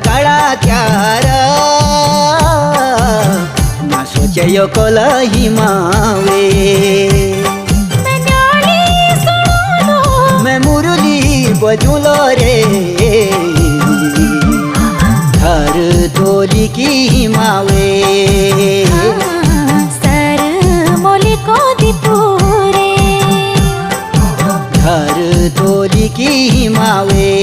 गळा त्यार ना सोचयो कोल हिमावे मैं मुरली बजुलो रे घर तोली की हिमावे सर मोली को दीपूरे घर तोली की हिमावे